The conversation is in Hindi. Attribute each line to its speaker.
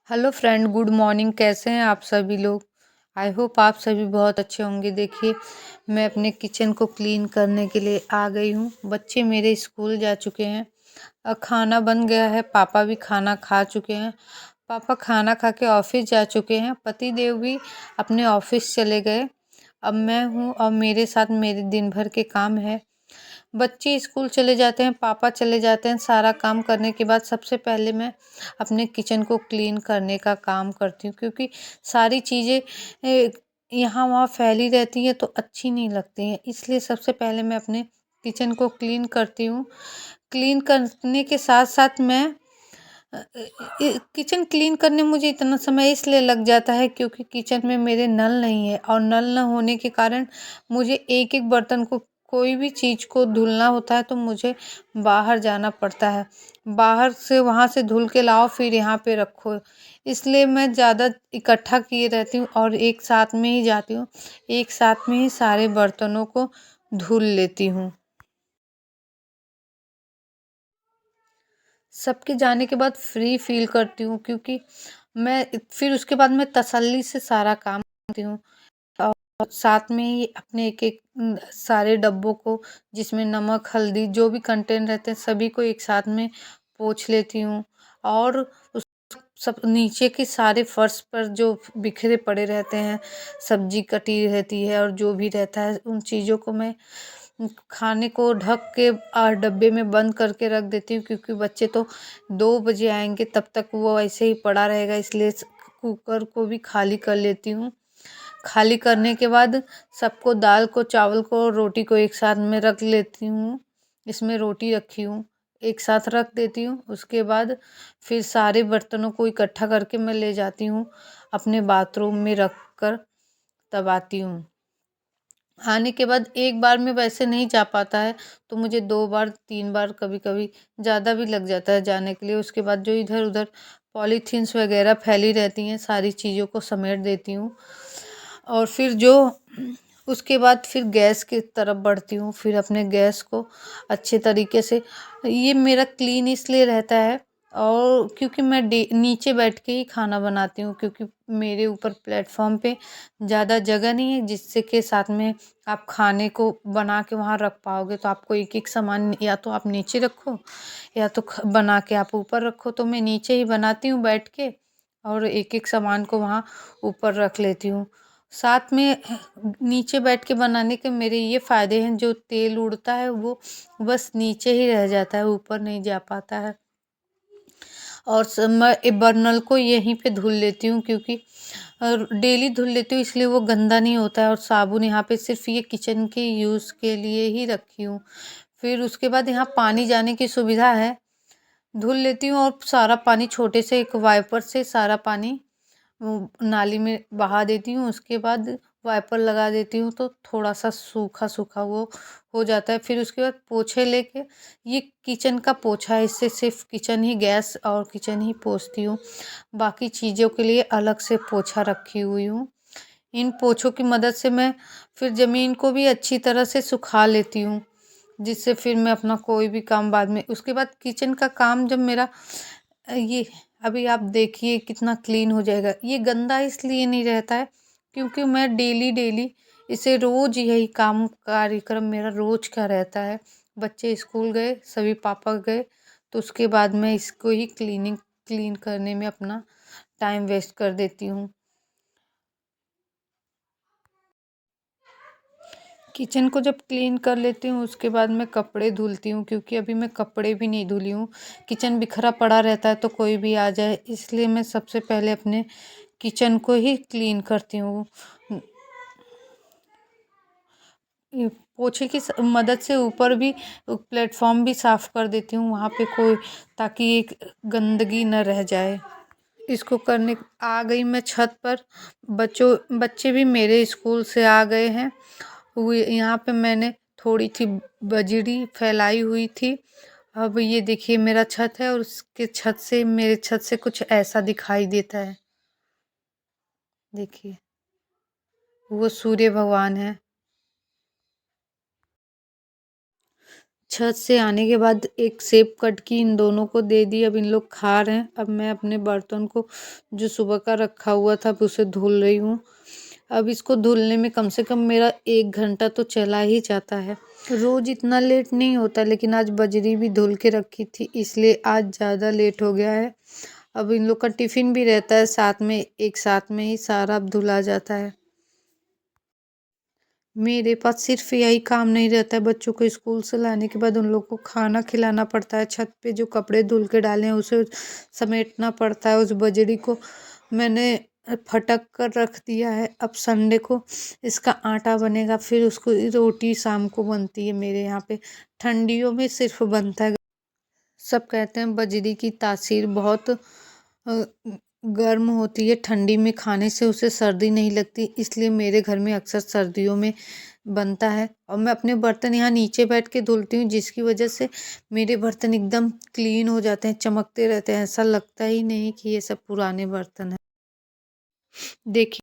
Speaker 1: Hello friend, good morning. कैसे हैं आप सभी लोग? आई होप आप सभी बहुत अच्छे होंगे। देखिए, मैं अपने किचन को क्लीन करने के लिए आ गई हूँ। बच्चे मेरे स्कूल जा चुके हैं और खाना बन गया है। पापा भी खाना खा चुके हैं। पापा खाना खा के ऑफिस जा चुके हैं। पति देव भी अपने ऑफिस चले गए। अब मैं हूँ और मेरे साथ मेरे दिन भर के काम है। बच्चे स्कूल चले जाते हैं, पापा चले जाते हैं। सारा काम करने के बाद सबसे पहले मैं अपने किचन को क्लीन करने का काम करती हूँ, क्योंकि सारी चीज़ें यहाँ वहाँ फैली रहती हैं तो अच्छी नहीं लगती हैं। इसलिए सबसे पहले मैं अपने किचन को क्लीन करती हूँ। क्लीन करने के साथ साथ मैं किचन क्लीन करने मुझे इतना समय इसलिए लग जाता है क्योंकि किचन में मेरे नल नहीं है, और नल न होने के कारण मुझे एक एक बर्तन को, कोई भी चीज़ को धुलना होता है तो मुझे बाहर जाना पड़ता है। बाहर से वहाँ से धुल के लाओ फिर यहाँ पे रखो। इसलिए मैं ज़्यादा इकट्ठा किए रहती हूँ और एक साथ में ही जाती हूँ। एक साथ में ही सारे बर्तनों को धुल लेती हूँ। सबके जाने के बाद फ्री फील करती हूँ, क्योंकि मैं फिर उसके बाद मैं तसल्ली से सारा काम करती हूँ। और साथ में ही अपने एक एक सारे डब्बों को, जिसमें नमक हल्दी जो भी कंटेंट रहते हैं सभी को एक साथ में पोंछ लेती हूँ। और उस सब नीचे के सारे फर्श पर जो बिखरे पड़े रहते हैं, सब्जी कटी रहती है और जो भी रहता है, उन चीज़ों को मैं खाने को ढक के डब्बे में बंद करके रख देती हूँ, क्योंकि बच्चे तो 2 बजे आएंगे, तब तक वो ऐसे ही पड़ा रहेगा। इसलिए कुकर को भी खाली कर लेती हूँ। खाली करने के बाद सबको, दाल को, चावल को, रोटी को एक साथ में रख लेती हूँ। इसमें रोटी रखी हूँ, एक साथ रख देती हूँ। उसके बाद फिर सारे बर्तनों को इकट्ठा करके मैं ले जाती हूँ अपने बाथरूम में रख कर, तब आती हूँ। आने के बाद एक बार में वैसे नहीं जा पाता है, तो मुझे 2 बार 3 बार कभी कभी ज़्यादा भी लग जाता है जाने के लिए। उसके बाद जो इधर उधर पॉलीथीन्स वगैरह फैली रहती हैं, सारी चीज़ों को समेट देती हूँ। और फिर जो उसके बाद फिर गैस की तरफ बढ़ती हूँ। फिर अपने गैस को अच्छे तरीके से, ये मेरा क्लीन इसलिए रहता है और क्योंकि मैं नीचे बैठ के ही खाना बनाती हूँ, क्योंकि मेरे ऊपर प्लेटफॉर्म पे ज़्यादा जगह नहीं है, जिससे के साथ में आप खाने को बना के वहाँ रख पाओगे। तो आपको एक एक सामान या तो आप नीचे रखो, या तो बना के आप ऊपर रखो। तो मैं नीचे ही बनाती हूँ बैठ के, और एक एक सामान को वहाँ ऊपर रख लेती हूँ। साथ में नीचे बैठ के बनाने के मेरे ये फ़ायदे हैं, जो तेल उड़ता है वो बस नीचे ही रह जाता है, ऊपर नहीं जा पाता है। और मैं बर्नल को यहीं पे धुल लेती हूँ, क्योंकि डेली धुल लेती हूँ, इसलिए वो गंदा नहीं होता है। और साबुन यहाँ पे सिर्फ ये किचन के यूज़ के लिए ही रखी हूँ। फिर उसके बाद यहाँ पानी जाने की सुविधा है, धुल लेती हूँ और सारा पानी छोटे से एक वाइपर से सारा पानी वो नाली में बहा देती हूँ। उसके बाद वाइपर लगा देती हूँ, तो थोड़ा सा सूखा सूखा वो हो जाता है। फिर उसके बाद पोछे लेके, ये किचन का पोछा है, इससे सिर्फ किचन ही, गैस और किचन ही पोछती हूँ। बाकी चीज़ों के लिए अलग से पोछा रखी हुई हूँ। इन पोछों की मदद से मैं फिर ज़मीन को भी अच्छी तरह से सुखा लेती हूँ, जिससे फिर मैं अपना कोई भी काम बाद में, उसके बाद किचन का काम जब मेरा ये अभी आप देखिए कितना क्लीन हो जाएगा। ये गंदा इसलिए नहीं रहता है क्योंकि मैं डेली डेली इसे, रोज यही काम कार्यक्रम मेरा रोज का रहता है। बच्चे स्कूल गए, सभी पापा गए, तो उसके बाद मैं इसको ही क्लीन करने में अपना टाइम वेस्ट कर देती हूँ। किचन को जब क्लीन कर लेती हूँ उसके बाद मैं कपड़े धुलती हूँ, क्योंकि अभी मैं कपड़े भी नहीं धुली हूँ। किचन बिखरा पड़ा रहता है तो कोई भी आ जाए, इसलिए मैं सबसे पहले अपने किचन को ही क्लीन करती हूँ। ये पोछे की मदद से ऊपर भी प्लेटफॉर्म भी साफ कर देती हूँ, वहाँ पे कोई, ताकि एक गंदगी न रह जाए। इसको करने आ गई मैं छत पर। बच्चे भी मेरे स्कूल से आ गए हैं। वो यहाँ पे मैंने थोड़ी सी बजरी फैलाई हुई थी। अब ये देखिए मेरा छत है, और उसके छत से, मेरे छत से कुछ ऐसा दिखाई देता है। देखिए, वो सूर्य भगवान है। छत से आने के बाद एक सेब कट की इन दोनों को दे दी। अब इन लोग खा रहे हैं। अब मैं अपने बर्तन को जो सुबह का रखा हुआ था अब उसे धुल रही हूँ। अब इसको धुलने में कम से कम मेरा 1 घंटा तो चला ही जाता है। रोज़ इतना लेट नहीं होता, लेकिन आज बजरी भी धुल के रखी थी इसलिए आज ज़्यादा लेट हो गया है। अब इन लोग का टिफ़िन भी रहता है साथ में, एक साथ में ही सारा अब धुला जाता है। मेरे पास सिर्फ यही काम नहीं रहता है, बच्चों को स्कूल से लाने के बाद उन लोग को खाना खिलाना पड़ता है, छत पे जो कपड़े धुल के डाले हैं उसे समेटना पड़ता है। उस बजरी को मैंने फटक कर रख दिया है। अब संडे को इसका आटा बनेगा, फिर उसको रोटी शाम को बनती है मेरे यहाँ पे। ठंडियों में सिर्फ बनता है। सब कहते हैं बजरी की तासीर बहुत गर्म होती है, ठंडी में खाने से उसे सर्दी नहीं लगती, इसलिए मेरे घर में अक्सर सर्दियों में बनता है। और मैं अपने बर्तन यहाँ नीचे बैठ के धुलती हूँ, जिसकी वजह से मेरे बर्तन एकदम क्लीन हो जाते हैं, चमकते रहते हैं, ऐसा लगता ही नहीं कि ये सब पुराने बर्तन हैं। देखिए